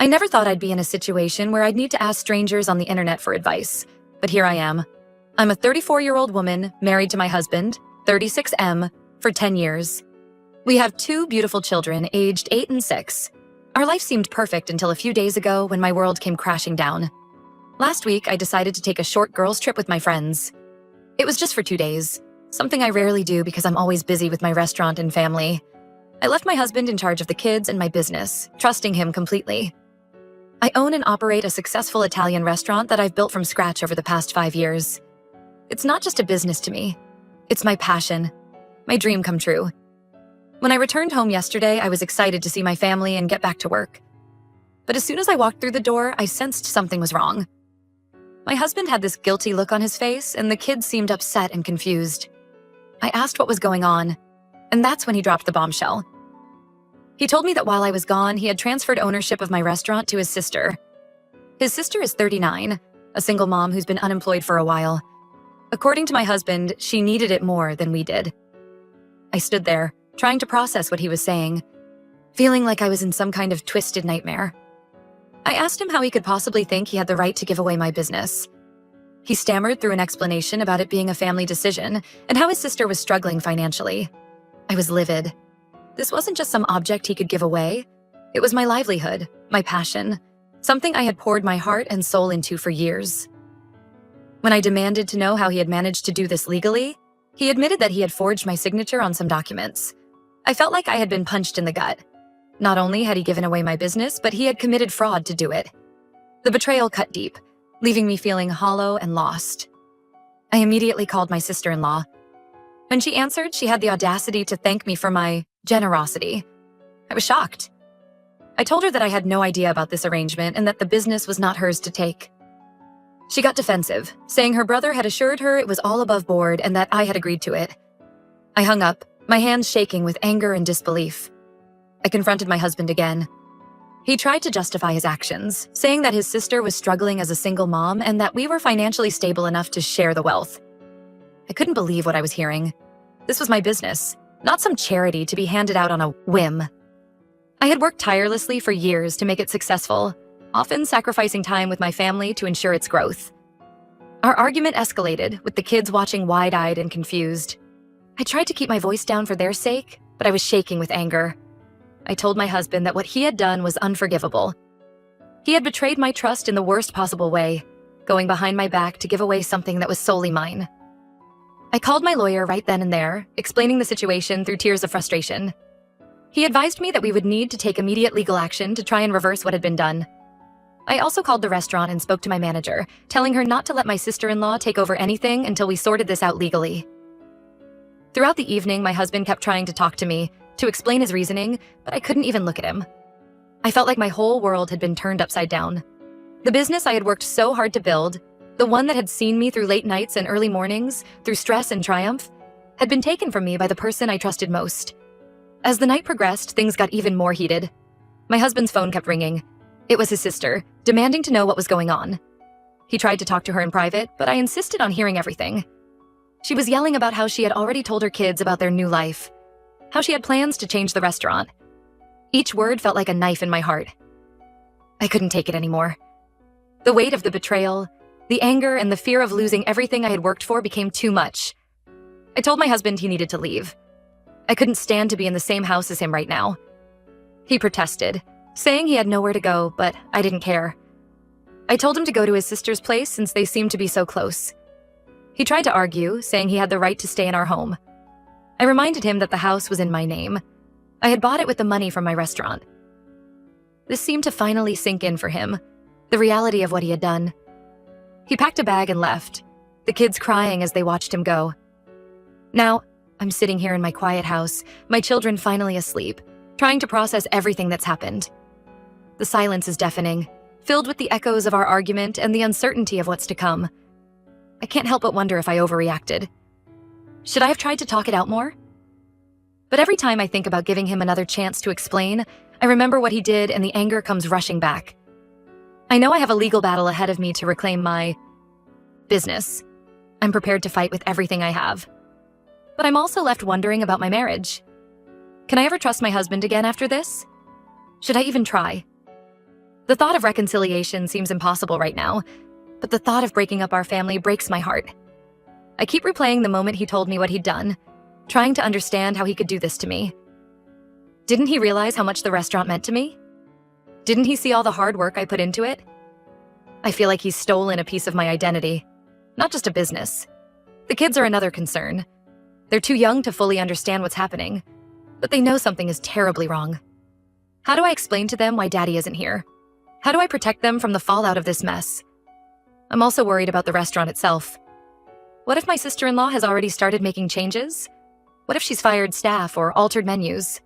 I never thought I'd be in a situation where I'd need to ask strangers on the internet for advice, but here I am. I'm a 34-year-old woman married to my husband, 36M, for 10 years. We have 2 beautiful children aged 8 and 6. Our life seemed perfect until a few days ago when my world came crashing down. Last week, I decided to take a short girls' trip with my friends. It was just for 2 days, something I rarely do because I'm always busy with my restaurant and family. I left my husband in charge of the kids and my business, trusting him completely. I own and operate a successful Italian restaurant that I've built from scratch over the past 5 years. It's not just a business to me. It's my passion, my dream come true. When I returned home yesterday, I was excited to see my family and get back to work. But as soon as I walked through the door, I sensed something was wrong. My husband had this guilty look on his face, and the kids seemed upset and confused. I asked what was going on, and that's when he dropped the bombshell. He told me that while I was gone, he had transferred ownership of my restaurant to his sister. His sister is 39, a single mom who's been unemployed for a while. According to my husband, she needed it more than we did. I stood there, trying to process what he was saying, feeling like I was in some kind of twisted nightmare. I asked him how he could possibly think he had the right to give away my business. He stammered through an explanation about it being a family decision and how his sister was struggling financially. I was livid. This wasn't just some object he could give away. It was my livelihood, my passion, something I had poured my heart and soul into for years. When I demanded to know how he had managed to do this legally, he admitted that he had forged my signature on some documents. I felt like I had been punched in the gut. Not only had he given away my business, but he had committed fraud to do it. The betrayal cut deep, leaving me feeling hollow and lost. I immediately called my sister-in-law. When she answered, she had the audacity to thank me for my generosity. I was shocked. I told her that I had no idea about this arrangement and that the business was not hers to take. She got defensive, saying her brother had assured her it was all above board and that I had agreed to it. I hung up, my hands shaking with anger and disbelief. I confronted my husband again. He tried to justify his actions, saying that his sister was struggling as a single mom and that we were financially stable enough to share the wealth. I couldn't believe what I was hearing. This was my business, not some charity to be handed out on a whim. I had worked tirelessly for years to make it successful, often sacrificing time with my family to ensure its growth. Our argument escalated, with the kids watching wide-eyed and confused. I tried to keep my voice down for their sake, but I was shaking with anger. I told my husband that what he had done was unforgivable. He had betrayed my trust in the worst possible way, going behind my back to give away something that was solely mine. I called my lawyer right then and there, explaining the situation through tears of frustration. He advised me that we would need to take immediate legal action to try and reverse what had been done. I also called the restaurant and spoke to my manager, telling her not to let my sister-in-law take over anything until we sorted this out legally. Throughout the evening, my husband kept trying to talk to me, to explain his reasoning, but I couldn't even look at him. I felt like my whole world had been turned upside down. The business I had worked so hard to build, the one that had seen me through late nights and early mornings, through stress and triumph, had been taken from me by the person I trusted most. As the night progressed, things got even more heated. My husband's phone kept ringing. It was his sister, demanding to know what was going on. He tried to talk to her in private, but I insisted on hearing everything. She was yelling about how she had already told her kids about their new life, how she had plans to change the restaurant. Each word felt like a knife in my heart. I couldn't take it anymore. The weight of the betrayal, the anger, and the fear of losing everything I had worked for became too much. I told my husband he needed to leave. I couldn't stand to be in the same house as him right now. He protested, saying he had nowhere to go, but I didn't care. I told him to go to his sister's place since they seemed to be so close. He tried to argue, saying he had the right to stay in our home. I reminded him that the house was in my name. I had bought it with the money from my restaurant. This seemed to finally sink in for him, the reality of what he had done. He packed a bag and left, the kids crying as they watched him go. Now, I'm sitting here in my quiet house, my children finally asleep, trying to process everything that's happened. The silence is deafening, filled with the echoes of our argument and the uncertainty of what's to come. I can't help but wonder if I overreacted. Should I have tried to talk it out more? But every time I think about giving him another chance to explain, I remember what he did and the anger comes rushing back. I know I have a legal battle ahead of me to reclaim my business. I'm prepared to fight with everything I have. But I'm also left wondering about my marriage. Can I ever trust my husband again after this? Should I even try? The thought of reconciliation seems impossible right now, but the thought of breaking up our family breaks my heart. I keep replaying the moment he told me what he'd done, trying to understand how he could do this to me. Didn't he realize how much the restaurant meant to me? Didn't he see all the hard work I put into it? I feel like he's stolen a piece of my identity, not just a business. The kids are another concern. They're too young to fully understand what's happening, but they know something is terribly wrong. How do I explain to them why Daddy isn't here? How do I protect them from the fallout of this mess? I'm also worried about the restaurant itself. What if my sister-in-law has already started making changes? What if she's fired staff or altered menus?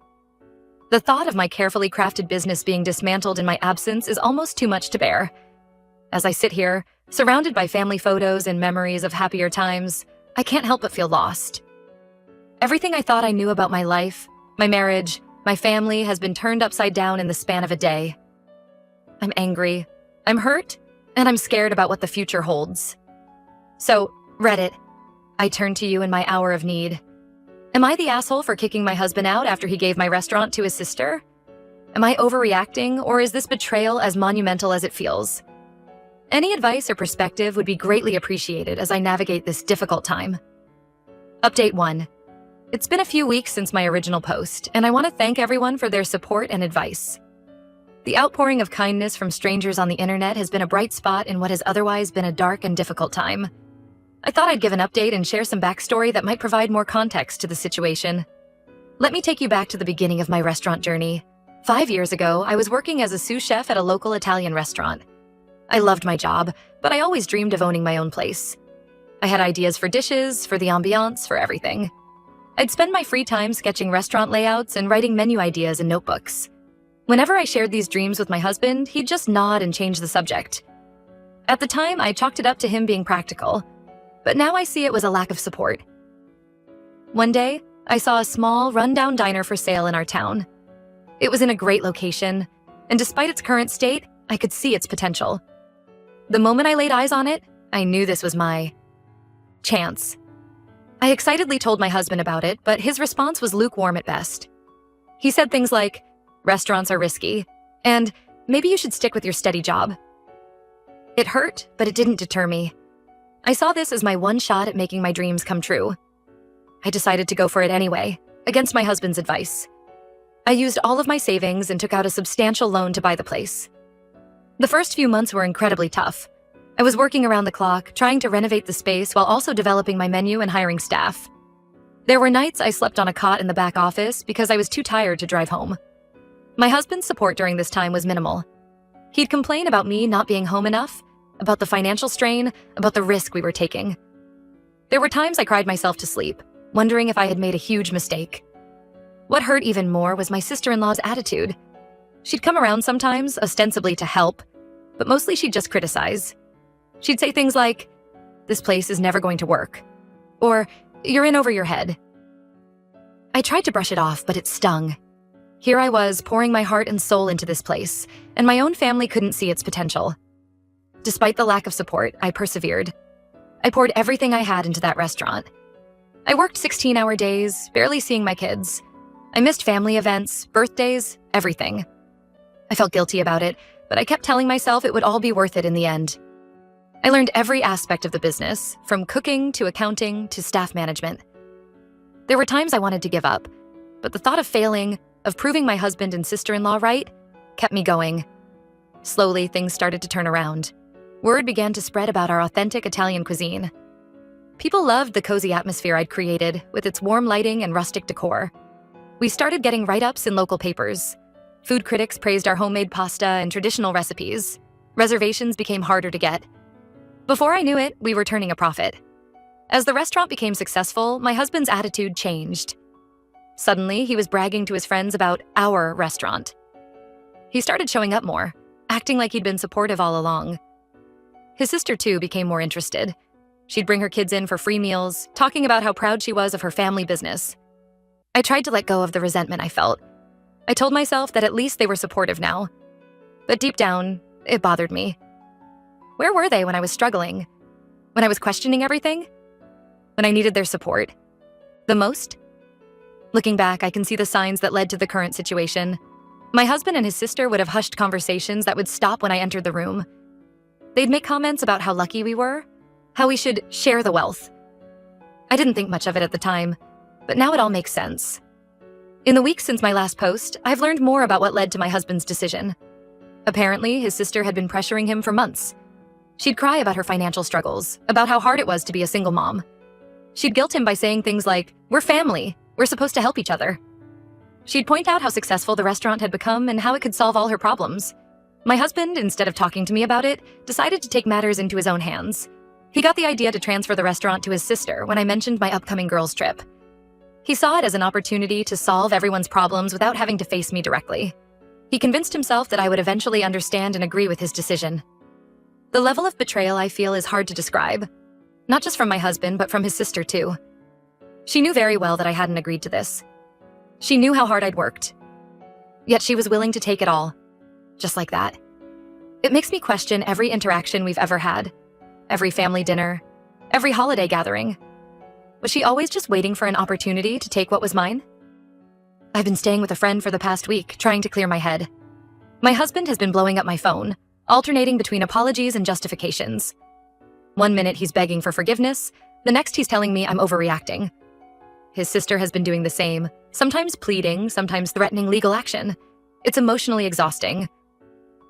The thought of my carefully crafted business being dismantled in my absence is almost too much to bear. As I sit here, surrounded by family photos and memories of happier times, I can't help but feel lost. Everything I thought I knew about my life, my marriage, my family has been turned upside down in the span of a day. I'm angry, I'm hurt, and I'm scared about what the future holds. So, Reddit, I turn to you in my hour of need. Am I the asshole for kicking my husband out after he gave my restaurant to his sister? Am I overreacting, or is this betrayal as monumental as it feels? Any advice or perspective would be greatly appreciated as I navigate this difficult time. Update 1. It's been a few weeks since my original post, and I want to thank everyone for their support and advice. The outpouring of kindness from strangers on the internet has been a bright spot in what has otherwise been a dark and difficult time. I thought I'd give an update and share some backstory that might provide more context to the situation. Let me take you back to the beginning of my restaurant journey. 5 years ago, I was working as a sous chef at a local Italian restaurant. I loved my job, but I always dreamed of owning my own place. I had ideas for dishes, for the ambiance, for everything. I'd spend my free time sketching restaurant layouts and writing menu ideas in notebooks. Whenever I shared these dreams with my husband, he'd just nod and change the subject. At the time, I chalked it up to him being practical, but now I see it was a lack of support. One day, I saw a small, run-down diner for sale in our town. It was in a great location, and despite its current state, I could see its potential. The moment I laid eyes on it, I knew this was my chance. I excitedly told my husband about it, but his response was lukewarm at best. He said things like, "Restaurants are risky," and "maybe you should stick with your steady job." It hurt, but it didn't deter me. I saw this as my one shot at making my dreams come true. I decided to go for it anyway, against my husband's advice. I used all of my savings and took out a substantial loan to buy the place. The first few months were incredibly tough. I was working around the clock, trying to renovate the space while also developing my menu and hiring staff. There were nights I slept on a cot in the back office because I was too tired to drive home. My husband's support during this time was minimal. He'd complain about me not being home enough, about the financial strain, about the risk we were taking. There were times I cried myself to sleep, wondering if I had made a huge mistake. What hurt even more was my sister-in-law's attitude. She'd come around sometimes, ostensibly to help, but mostly she'd just criticize. She'd say things like, "This place is never going to work," or "You're in over your head." I tried to brush it off, but it stung. Here I was, pouring my heart and soul into this place, and my own family couldn't see its potential. Despite the lack of support, I persevered. I poured everything I had into that restaurant. I worked 16-hour days, barely seeing my kids. I missed family events, birthdays, everything. I felt guilty about it, but I kept telling myself it would all be worth it in the end. I learned every aspect of the business, from cooking to accounting to staff management. There were times I wanted to give up, but the thought of failing, of proving my husband and sister-in-law right, kept me going. Slowly, things started to turn around. Word began to spread about our authentic Italian cuisine. People loved the cozy atmosphere I'd created, with its warm lighting and rustic decor. We started getting write-ups in local papers. Food critics praised our homemade pasta and traditional recipes. Reservations became harder to get. Before I knew it, we were turning a profit. As the restaurant became successful, my husband's attitude changed. Suddenly, he was bragging to his friends about our restaurant. He started showing up more, acting like he'd been supportive all along. His sister, too, became more interested. She'd bring her kids in for free meals, talking about how proud she was of her family business. I tried to let go of the resentment I felt. I told myself that at least they were supportive now. But deep down, it bothered me. Where were they when I was struggling? When I was questioning everything? When I needed their support? The most? Looking back, I can see the signs that led to the current situation. My husband and his sister would have hushed conversations that would stop when I entered the room. They'd make comments about how lucky we were, how we should share the wealth. I didn't think much of it at the time, but now it all makes sense. In the weeks since my last post, I've learned more about what led to my husband's decision. Apparently, his sister had been pressuring him for months. She'd cry about her financial struggles, about how hard it was to be a single mom. She'd guilt him by saying things like, "We're family, we're supposed to help each other." She'd point out how successful the restaurant had become and how it could solve all her problems. My husband, instead of talking to me about it, decided to take matters into his own hands. He got the idea to transfer the restaurant to his sister when I mentioned my upcoming girls' trip. He saw it as an opportunity to solve everyone's problems without having to face me directly. He convinced himself that I would eventually understand and agree with his decision. The level of betrayal I feel is hard to describe, not just from my husband, but from his sister too. She knew very well that I hadn't agreed to this. She knew how hard I'd worked. Yet she was willing to take it all, just like that. It makes me question every interaction we've ever had, every family dinner, every holiday gathering. Was she always just waiting for an opportunity to take what was mine? I've been staying with a friend for the past week, trying to clear my head. My husband has been blowing up my phone, alternating between apologies and justifications. One minute he's begging for forgiveness, the next he's telling me I'm overreacting. His sister has been doing the same, sometimes pleading, sometimes threatening legal action. It's emotionally exhausting.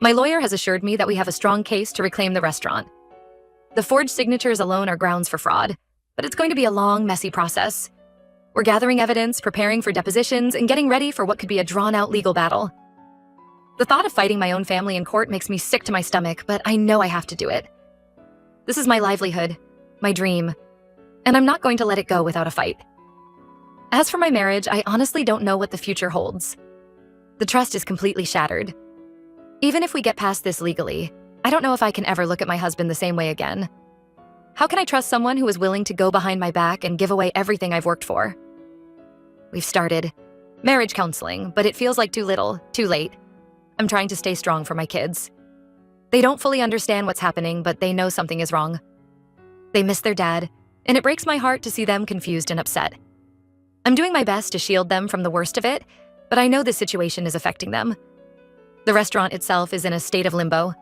My lawyer has assured me that we have a strong case to reclaim the restaurant. The forged signatures alone are grounds for fraud, but it's going to be a long, messy process. We're gathering evidence, preparing for depositions, and getting ready for what could be a drawn-out legal battle. The thought of fighting my own family in court makes me sick to my stomach, but I know I have to do it. This is my livelihood, my dream, and I'm not going to let it go without a fight. As for my marriage, I honestly don't know what the future holds. The trust is completely shattered. Even if we get past this legally, I don't know if I can ever look at my husband the same way again. How can I trust someone who is willing to go behind my back and give away everything I've worked for? We've started marriage counseling, but it feels like too little, too late. I'm trying to stay strong for my kids. They don't fully understand what's happening, but they know something is wrong. They miss their dad, and it breaks my heart to see them confused and upset. I'm doing my best to shield them from the worst of it, but I know this situation is affecting them. The restaurant itself is in a state of limbo.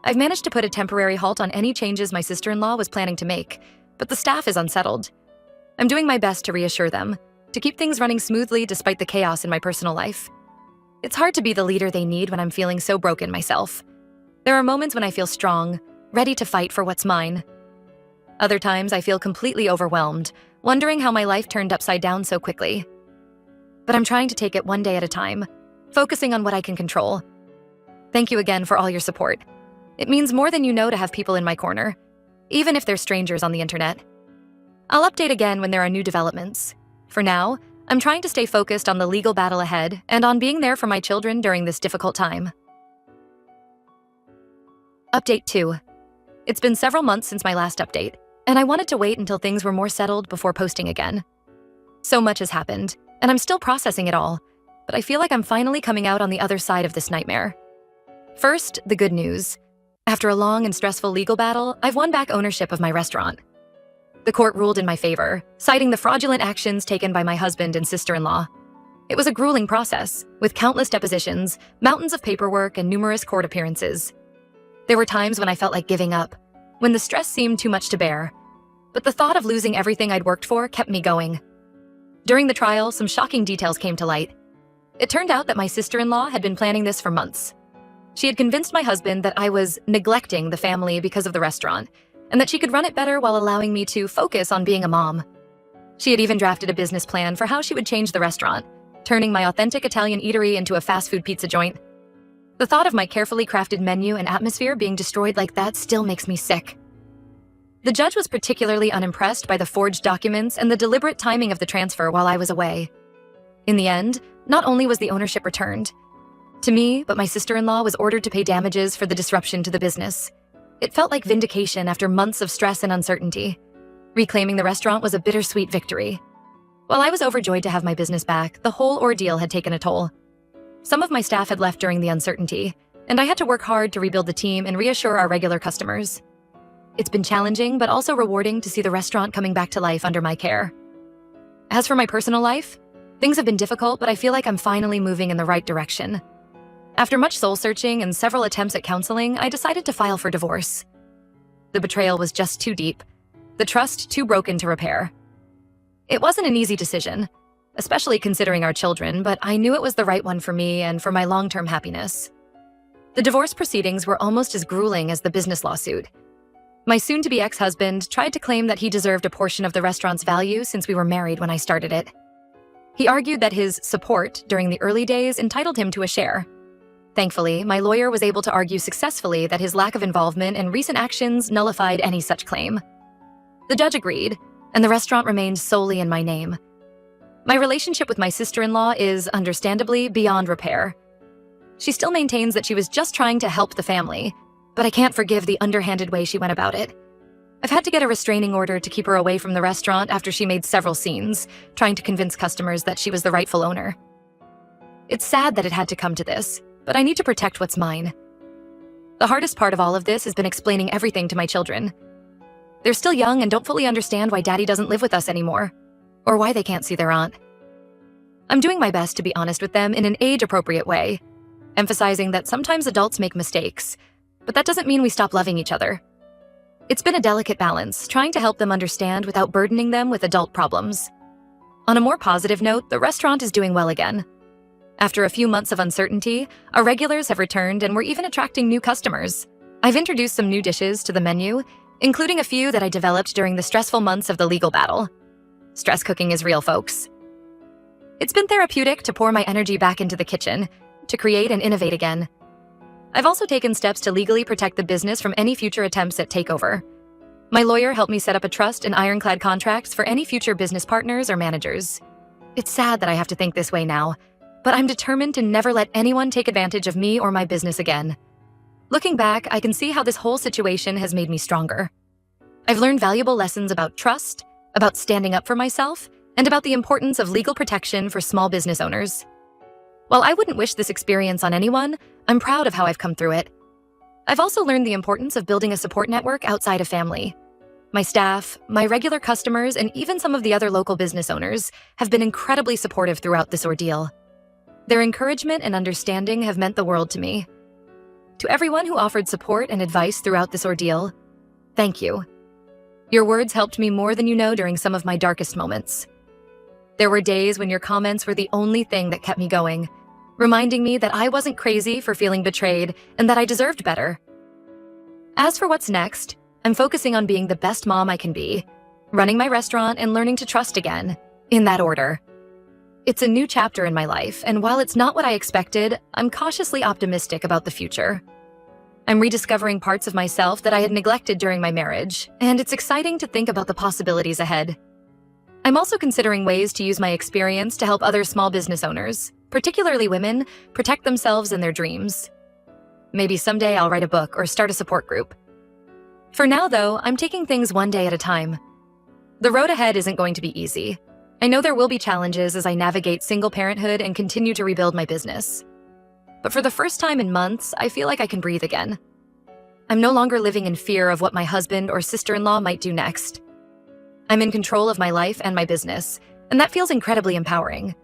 I've managed to put a temporary halt on any changes my sister-in-law was planning to make, but the staff is unsettled. I'm doing my best to reassure them, to keep things running smoothly despite the chaos in my personal life. It's hard to be the leader they need when I'm feeling so broken myself. There are moments when I feel strong, ready to fight for what's mine. Other times I feel completely overwhelmed, wondering how my life turned upside down so quickly. But I'm trying to take it one day at a time, focusing on what I can control. Thank you again for all your support. It means more than you know to have people in my corner, even if they're strangers on the internet. I'll update again when there are new developments. For now, I'm trying to stay focused on the legal battle ahead and on being there for my children during this difficult time. Update 2. It's been several months since my last update, and I wanted to wait until things were more settled before posting again. So much has happened, and I'm still processing it all, but I feel like I'm finally coming out on the other side of this nightmare. First, the good news. After a long and stressful legal battle, I've won back ownership of my restaurant. The court ruled in my favor, citing the fraudulent actions taken by my husband and sister-in-law. It was a grueling process, with countless depositions, mountains of paperwork, and numerous court appearances. There were times when I felt like giving up, when the stress seemed too much to bear. But the thought of losing everything I'd worked for kept me going. During the trial, some shocking details came to light. It turned out that my sister-in-law had been planning this for months. She had convinced my husband that I was neglecting the family because of the restaurant, and that she could run it better while allowing me to focus on being a mom. She had even drafted a business plan for how she would change the restaurant, turning my authentic Italian eatery into a fast food pizza joint. The thought of my carefully crafted menu and atmosphere being destroyed like that still makes me sick. The judge was particularly unimpressed by the forged documents and the deliberate timing of the transfer while I was away. In the end, not only was the ownership returned to me, but my sister-in-law was ordered to pay damages for the disruption to the business. It felt like vindication after months of stress and uncertainty. Reclaiming the restaurant was a bittersweet victory. While I was overjoyed to have my business back, the whole ordeal had taken a toll. Some of my staff had left during the uncertainty, and I had to work hard to rebuild the team and reassure our regular customers. It's been challenging, but also rewarding to see the restaurant coming back to life under my care. As for my personal life, things have been difficult, but I feel like I'm finally moving in the right direction. After much soul-searching and several attempts at counseling, I decided to file for divorce. The betrayal was just too deep, the trust too broken to repair. It wasn't an easy decision, especially considering our children, but I knew it was the right one for me and for my long-term happiness. The divorce proceedings were almost as grueling as the business lawsuit. My soon-to-be ex-husband tried to claim that he deserved a portion of the restaurant's value since we were married when I started it. He argued that his support during the early days entitled him to a share. Thankfully, my lawyer was able to argue successfully that his lack of involvement and recent actions nullified any such claim. The judge agreed, and the restaurant remained solely in my name. My relationship with my sister-in-law is, understandably, beyond repair. She still maintains that she was just trying to help the family, but I can't forgive the underhanded way she went about it. I've had to get a restraining order to keep her away from the restaurant after she made several scenes, trying to convince customers that she was the rightful owner. It's sad that it had to come to this, but I need to protect what's mine. The hardest part of all of this has been explaining everything to my children. They're still young and don't fully understand why Daddy doesn't live with us anymore, or why they can't see their aunt. I'm doing my best to be honest with them in an age-appropriate way, emphasizing that sometimes adults make mistakes, but that doesn't mean we stop loving each other. It's been a delicate balance, trying to help them understand without burdening them with adult problems. On a more positive note, the restaurant is doing well again. After a few months of uncertainty, our regulars have returned and we're even attracting new customers. I've introduced some new dishes to the menu, including a few that I developed during the stressful months of the legal battle. Stress cooking is real, folks. It's been therapeutic to pour my energy back into the kitchen, to create and innovate again. I've also taken steps to legally protect the business from any future attempts at takeover. My lawyer helped me set up a trust and ironclad contracts for any future business partners or managers. It's sad that I have to think this way now, but I'm determined to never let anyone take advantage of me or my business again. Looking back, I can see how this whole situation has made me stronger. I've learned valuable lessons about trust, about standing up for myself, and about the importance of legal protection for small business owners. While I wouldn't wish this experience on anyone, I'm proud of how I've come through it. I've also learned the importance of building a support network outside of family. My staff, my regular customers, and even some of the other local business owners have been incredibly supportive throughout this ordeal. Their encouragement and understanding have meant the world to me. To everyone who offered support and advice throughout this ordeal, thank you. Your words helped me more than you know during some of my darkest moments. There were days when your comments were the only thing that kept me going, reminding me that I wasn't crazy for feeling betrayed and that I deserved better. As for what's next, I'm focusing on being the best mom I can be, running my restaurant and learning to trust again, in that order. It's a new chapter in my life, and while it's not what I expected, I'm cautiously optimistic about the future. I'm rediscovering parts of myself that I had neglected during my marriage, and it's exciting to think about the possibilities ahead. I'm also considering ways to use my experience to help other small business owners, particularly women, protect themselves and their dreams. Maybe someday I'll write a book or start a support group. For now, though, I'm taking things one day at a time. The road ahead isn't going to be easy. I know there will be challenges as I navigate single parenthood and continue to rebuild my business. But for the first time in months, I feel like I can breathe again. I'm no longer living in fear of what my husband or sister-in-law might do next. I'm in control of my life and my business, and that feels incredibly empowering.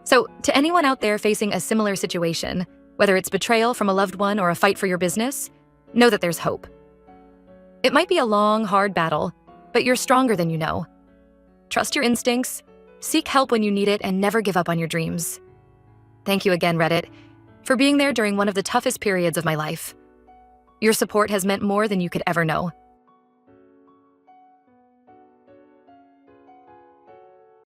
So, to anyone out there facing a similar situation, whether it's betrayal from a loved one or a fight for your business, know that there's hope. It might be a long, hard battle, but you're stronger than you know. Trust your instincts, seek help when you need it, and never give up on your dreams. Thank you again, Reddit, for being there during one of the toughest periods of my life. Your support has meant more than you could ever know.